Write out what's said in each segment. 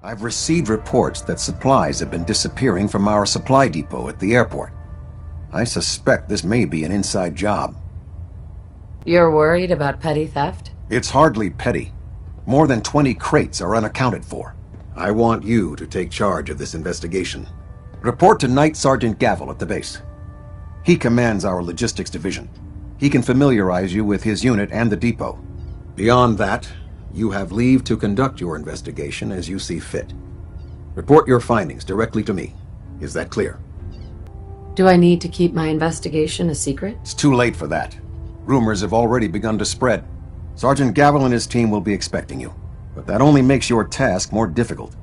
I've received reports that supplies have been disappearing from our supply depot at the airport. I suspect this may be an inside job. You're worried about petty theft? It's hardly petty. More than 20 crates are unaccounted for. I want you to take charge of this investigation. Report to Night Sergeant Gavel at the base. He commands our logistics division. He can familiarize you with his unit and the depot. Beyond that, you have leave to conduct your investigation as you see fit. Report your findings directly to me. Is that clear? Do I need to keep my investigation a secret? It's too late for that. Rumors have already begun to spread. Sergeant Gavel and his team will be expecting you. But that only makes your task more difficult.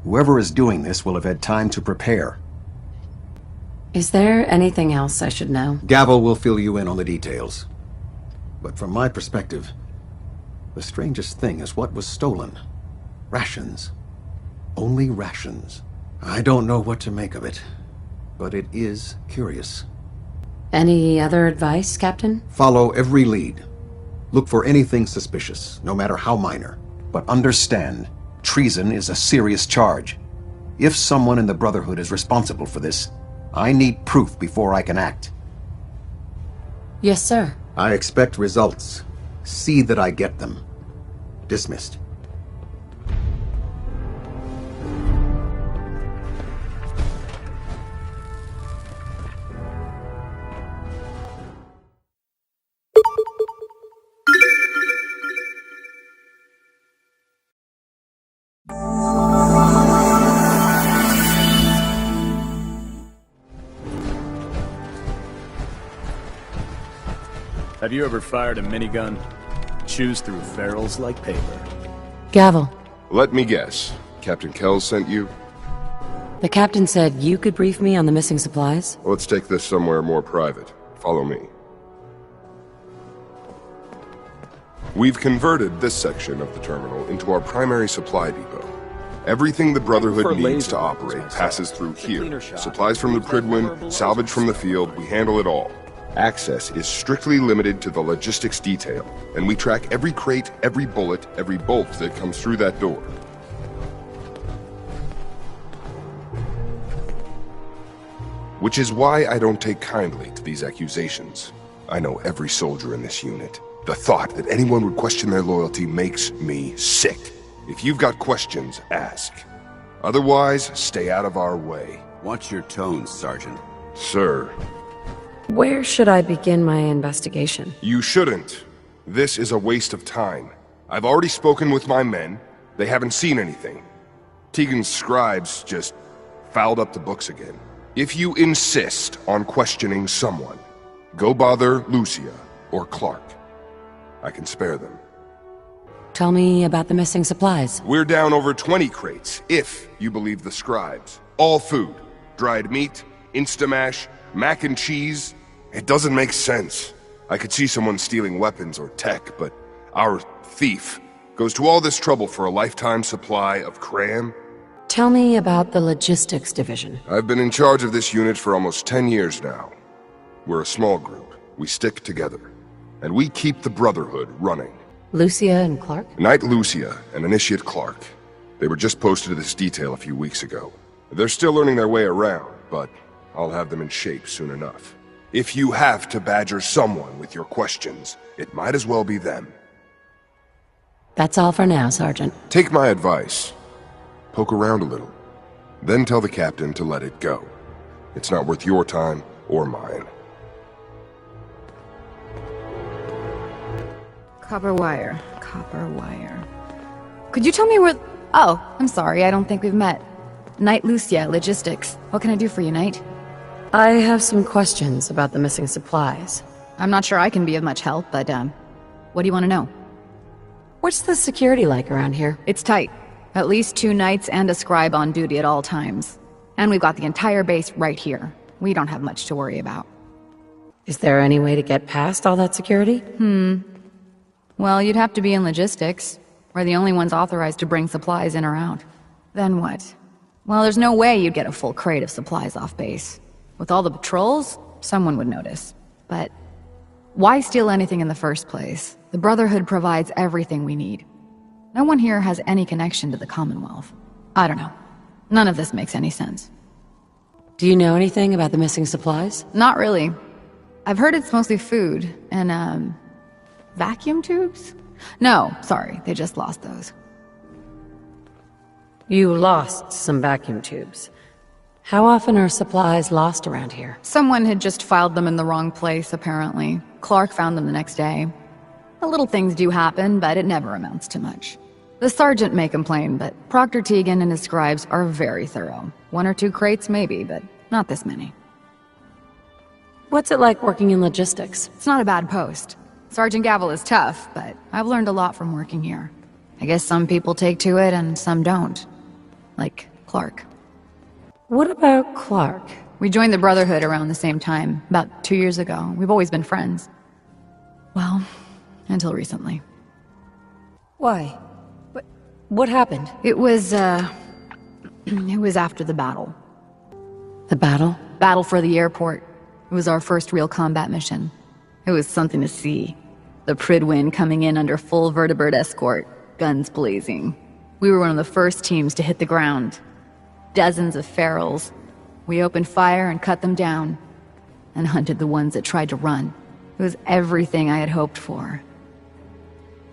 Whoever is doing this will have had time to prepare. Is there anything else I should know? Gavel will fill you in on the details. But from my perspective, the strangest thing is what was stolen. Rations. Only rations. I don't know what to make of it, but it is curious. Any other advice, Captain? Follow every lead. Look for anything suspicious, no matter how minor. But understand, treason is a serious charge. If someone in the Brotherhood is responsible for this, I need proof before I can act. Yes, sir. I expect results. See that I get them. Dismissed. Have you ever fired a minigun? Chews through ferrules like paper. Gavel. Let me guess. Captain Kells sent you? The captain said you could brief me on the missing supplies? Let's take this somewhere more private. Follow me. We've converted this section of the terminal into our primary supply depot. Everything the Brotherhood needs to operate passes through here. Supplies from the Pridwin, salvage from the field, we handle it all. Access is strictly limited to the logistics detail, and we track every crate, every bullet, every bolt that comes through that door. Which is why I don't take kindly to these accusations. I know every soldier in this unit. The thought that anyone would question their loyalty makes me sick. If you've got questions, ask. Otherwise, stay out of our way. Watch your tone, Sergeant. Sir. Where should I begin my investigation? You shouldn't. This is a waste of time. I've already spoken with my men. They haven't seen anything. Tegan's scribes just fouled up the books again. If you insist on questioning someone, go bother Lucia or Clark. I can spare them. Tell me about the missing supplies. We're down over 20 crates, if you believe the scribes. All food. Dried meat, Instamash, mac and cheese. It doesn't make sense. I could see someone stealing weapons or tech, but our thief goes to all this trouble for a lifetime supply of cram. Tell me about the logistics division. I've been in charge of this unit for almost 10 years now. We're a small group. We stick together. And we keep the Brotherhood running. Lucia and Clark? Knight Lucia and Initiate Clark. They were just posted to this detail a few weeks ago. They're still learning their way around, but I'll have them in shape soon enough. If you have to badger someone with your questions, it might as well be them. That's all for now, Sergeant. Take my advice. Poke around a little. Then tell the captain to let it go. It's not worth your time or mine. Copper wire. Copper wire. Could you tell me where... Oh, I'm sorry, I don't think we've met. Knight Lucia, Logistics. What can I do for you, Knight? I have some questions about the missing supplies. I'm not sure I can be of much help, but, what do you want to know? What's the security like around here? It's tight. At least 2 knights and a scribe on duty at all times. And we've got the entire base right here. We don't have much to worry about. Is there any way to get past all that security? Well, you'd have to be in logistics. We're the only ones authorized to bring supplies in or out. Then what? Well, there's no way you'd get a full crate of supplies off base. With all the patrols, someone would notice. But why steal anything in the first place? The Brotherhood provides everything we need. No one here has any connection to the Commonwealth. I don't know. None of this makes any sense. Do you know anything about the missing supplies? Not really. I've heard it's mostly food and, vacuum tubes? No, sorry, they just lost those. You lost some vacuum tubes. How often are supplies lost around here? Someone had just filed them in the wrong place, apparently. Clark found them the next day. The little things do happen, but it never amounts to much. The sergeant may complain, but Proctor Teagan and his scribes are very thorough. 1 or 2 crates maybe, but not this many. What's it like working in logistics? It's not a bad post. Sergeant Gavel is tough, but I've learned a lot from working here. I guess some people take to it and some don't. Like Clark. What about Clark? We joined the Brotherhood around the same time, about 2 years ago. We've always been friends. Well, until recently. Why? What happened? It was after the battle. The battle? Battle for the airport. It was our first real combat mission. It was something to see. The Pridwin coming in under full vertebrate escort, guns blazing. We were one of the first teams to hit the ground. Dozens of ferals. We opened fire and cut them down, and hunted the ones that tried to run. It was everything I had hoped for.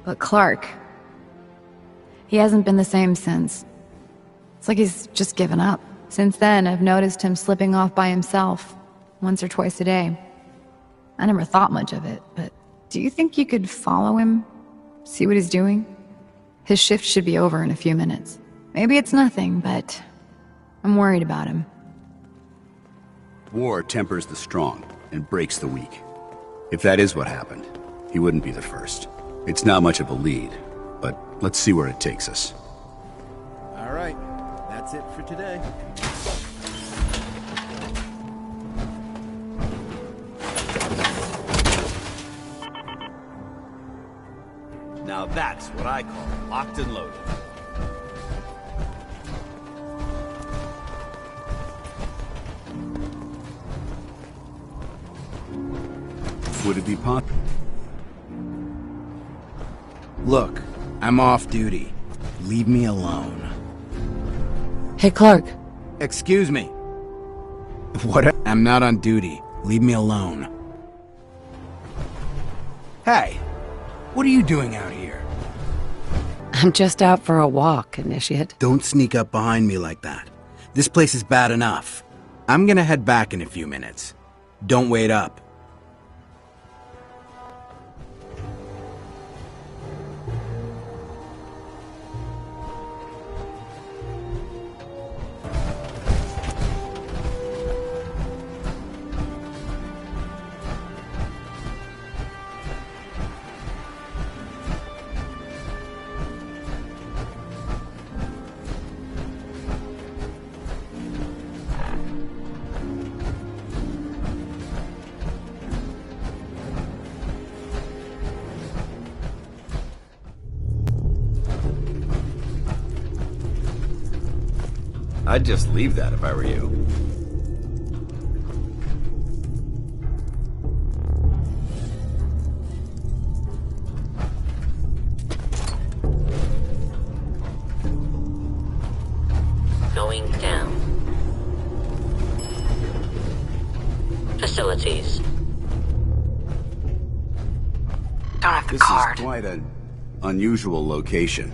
But Clark, he hasn't been the same since. It's like he's just given up. Since then, I've noticed him slipping off by himself, once or twice a day. I never thought much of it, but do you think you could follow him? See what he's doing? His shift should be over in a few minutes. Maybe it's nothing, but I'm worried about him. War tempers the strong and breaks the weak. If that is what happened, he wouldn't be the first. It's not much of a lead, but let's see where it takes us. All right, that's it for today. Now that's what I call locked and loaded. Would it be possible? Look, I'm off duty. Leave me alone. Hey, Clark. Excuse me. What? I'm not on duty. Leave me alone. Hey, what are you doing out here? I'm just out for a walk, Initiate. Don't sneak up behind me like that. This place is bad enough. I'm gonna head back in a few minutes. Don't wait up. I'd just leave that if I were you. Going down. Facilities. Don't have the This card. is quite an unusual location.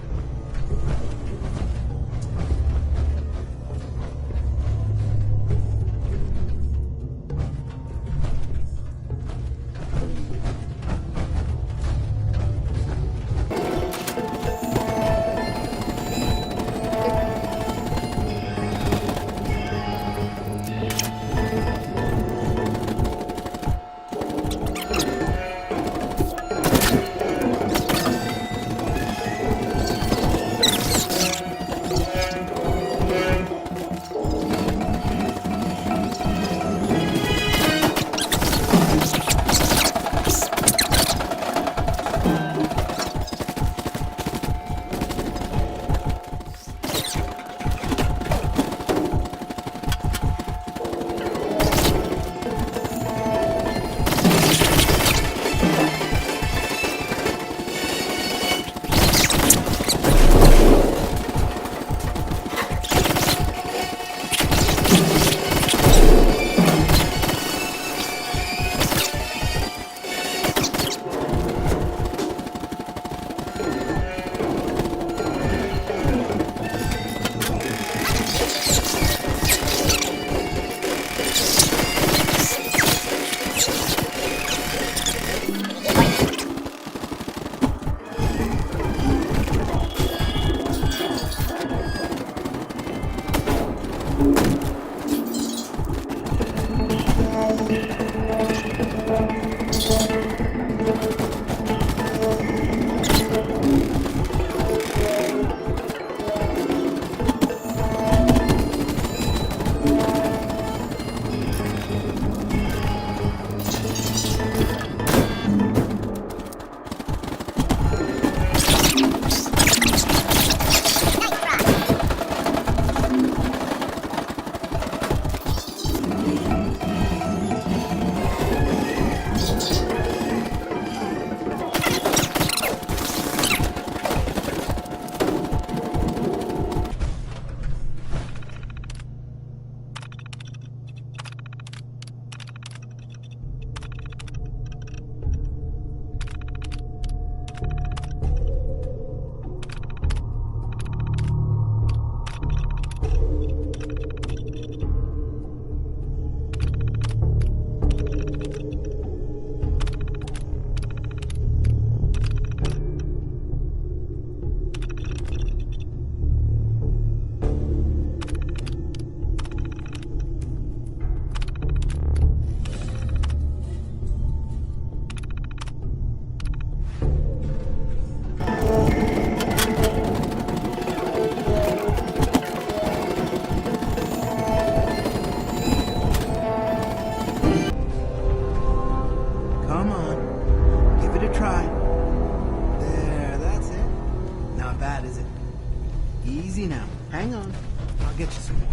Hang on. I'll get you some more.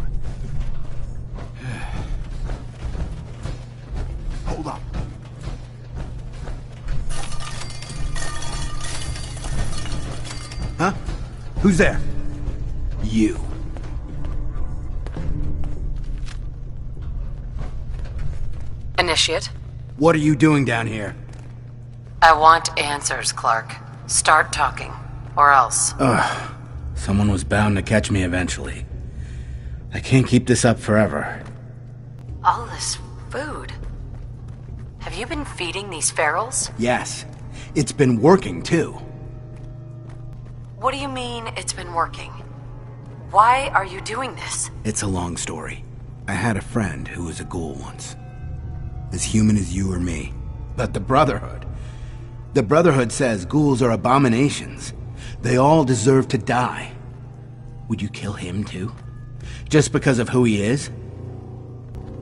Hold on. Huh? Who's there? You. Initiate. What are you doing down here? I want answers, Clark. Start talking. Or else. Ugh. Someone was bound to catch me eventually. I can't keep this up forever. All this food. Have you been feeding these ferals? Yes. It's been working, too. What do you mean it's been working? Why are you doing this? It's a long story. I had a friend who was a ghoul once. As human as you or me. But the Brotherhood. The Brotherhood says ghouls are abominations. They all deserve to die. Would you kill him too? Just because of who he is?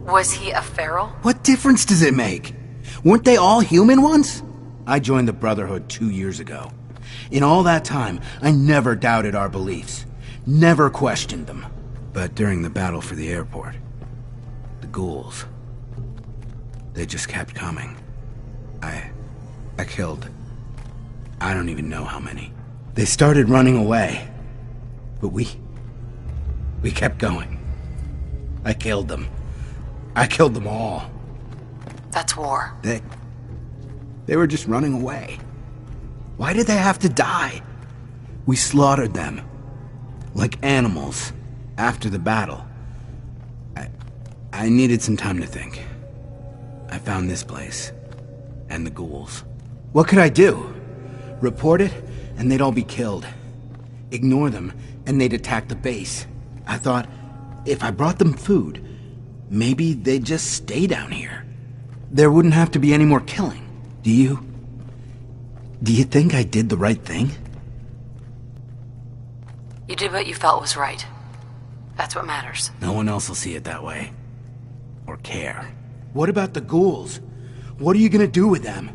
Was he a feral? What difference does it make? Weren't they all human once? I joined the Brotherhood 2 years ago. In all that time, I never doubted our beliefs. Never questioned them. But during the battle for the airport, the ghouls, they just kept coming. I killed, I don't even know how many. They started running away, but we kept going. I killed them. I killed them all. That's war. They were just running away. Why did they have to die? We slaughtered them. Like animals. After the battle. I needed some time to think. I found this place. And the ghouls. What could I do? Report it, and they'd all be killed. Ignore them, and they'd attack the base. I thought, if I brought them food, maybe they'd just stay down here. There wouldn't have to be any more killing. Do you think I did the right thing? You did what you felt was right. That's what matters. No one else will see it that way. Or care. What about the ghouls? What are you gonna do with them?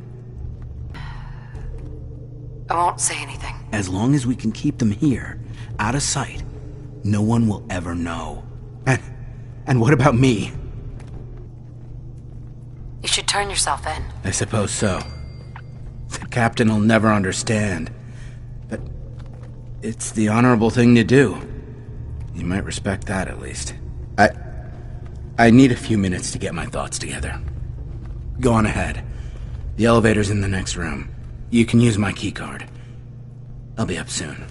I won't say anything. As long as we can keep them here, out of sight, no one will ever know. And what about me? You should turn yourself in. I suppose so. The captain will never understand. But it's the honorable thing to do. You might respect that, at least. I need a few minutes to get my thoughts together. Go on ahead. The elevator's in the next room. You can use my keycard. I'll be up soon.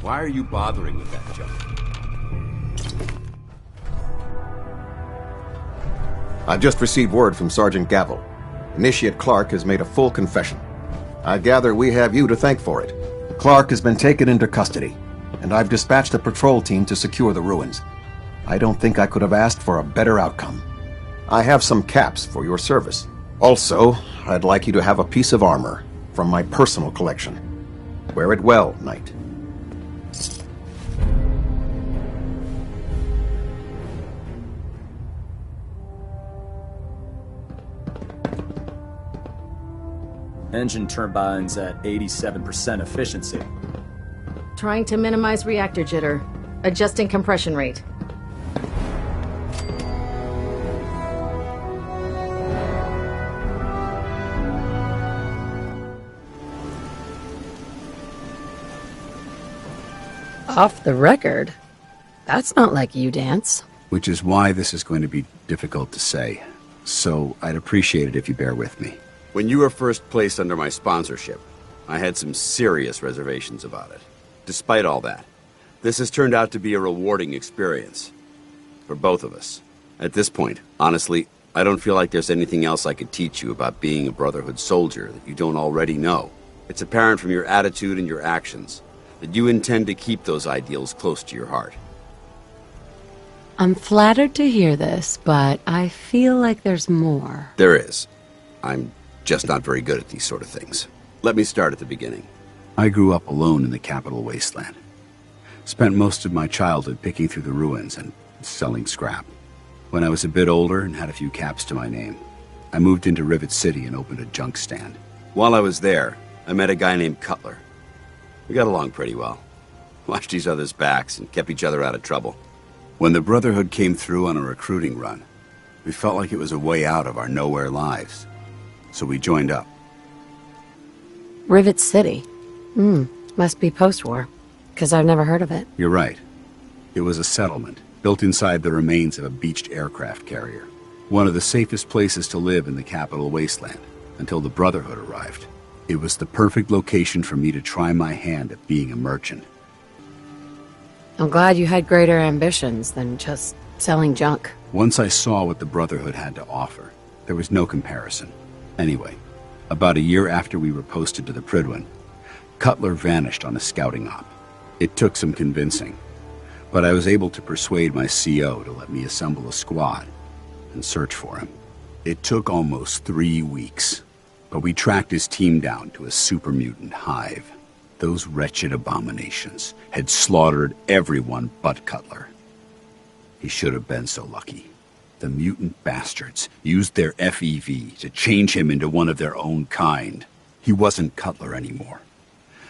Why are you bothering with that junk? I've just received word from Sergeant Gavel. Initiate Clark has made a full confession. I gather we have you to thank for it. Clark has been taken into custody, and I've dispatched a patrol team to secure the ruins. I don't think I could have asked for a better outcome. I have some caps for your service. Also, I'd like you to have a piece of armor from my personal collection. Wear it well, Knight. Engine turbines at 87% efficiency. Trying to minimize reactor jitter. Adjusting compression rate. Off the record? That's not like you, Dance. Which is why this is going to be difficult to say. So I'd appreciate it if you bear with me. When you were first placed under my sponsorship, I had some serious reservations about it. Despite all that, this has turned out to be a rewarding experience. For both of us. At this point, honestly, I don't feel like there's anything else I could teach you about being a Brotherhood soldier that you don't already know. It's apparent from your attitude and your actions that you intend to keep those ideals close to your heart. I'm flattered to hear this, but I feel like there's more. There is. I'm just not very good at these sort of things. Let me start at the beginning. I grew up alone in the capital wasteland. Spent most of my childhood picking through the ruins and selling scrap. When I was a bit older and had a few caps to my name, I moved into Rivet City and opened a junk stand. While I was there, I met a guy named Cutler. We got along pretty well. Watched each other's backs and kept each other out of trouble. When the Brotherhood came through on a recruiting run, we felt like it was a way out of our nowhere lives. So we joined up. Rivet City? Must be post-war, because I've never heard of it. You're right. It was a settlement, built inside the remains of a beached aircraft carrier. One of the safest places to live in the capital wasteland, until the Brotherhood arrived. It was the perfect location for me to try my hand at being a merchant. I'm glad you had greater ambitions than just selling junk. Once I saw what the Brotherhood had to offer, there was no comparison. Anyway, about a year after we were posted to the Prydwen, Cutler vanished on a scouting op. It took some convincing, but I was able to persuade my CO to let me assemble a squad and search for him. It took almost 3 weeks, but we tracked his team down to a super mutant hive. Those wretched abominations had slaughtered everyone but Cutler. He should have been so lucky. The mutant bastards used their FEV to change him into one of their own kind. He wasn't Cutler anymore.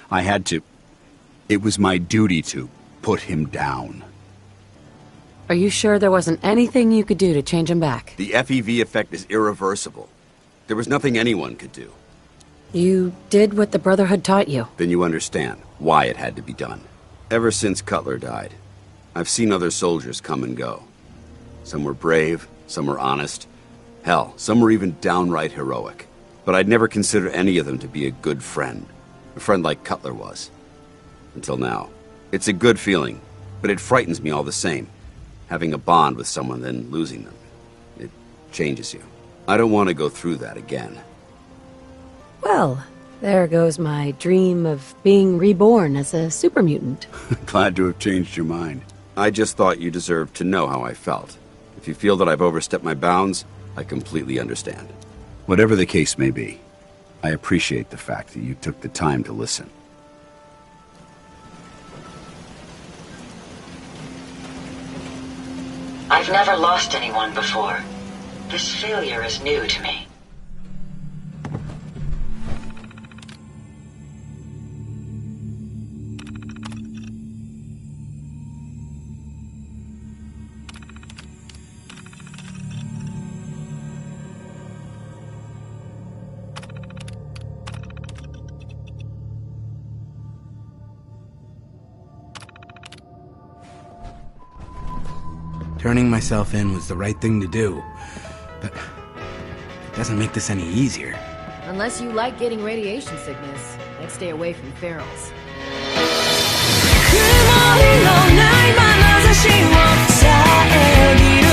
I had to... It was my duty to put him down. Are you sure there wasn't anything you could do to change him back? The FEV effect is irreversible. There was nothing anyone could do. You did what the Brotherhood taught you. Then you understand why it had to be done. Ever since Cutler died, I've seen other soldiers come and go. Some were brave, some were honest. Hell, some were even downright heroic. But I'd never consider any of them to be a good friend. A friend like Cutler was. Until now. It's a good feeling, but it frightens me all the same. Having a bond with someone, then losing them. It changes you. I don't want to go through that again. Well, there goes my dream of being reborn as a super mutant. Glad to have changed your mind. I just thought you deserved to know how I felt. If you feel that I've overstepped my bounds, I completely understand. Whatever the case may be, I appreciate the fact that you took the time to listen. I've never lost anyone before. This failure is new to me. Turning myself in was the right thing to do, but it doesn't make this any easier. Unless you like getting radiation sickness, I'd stay away from ferals.曇りのない眼差しを遮る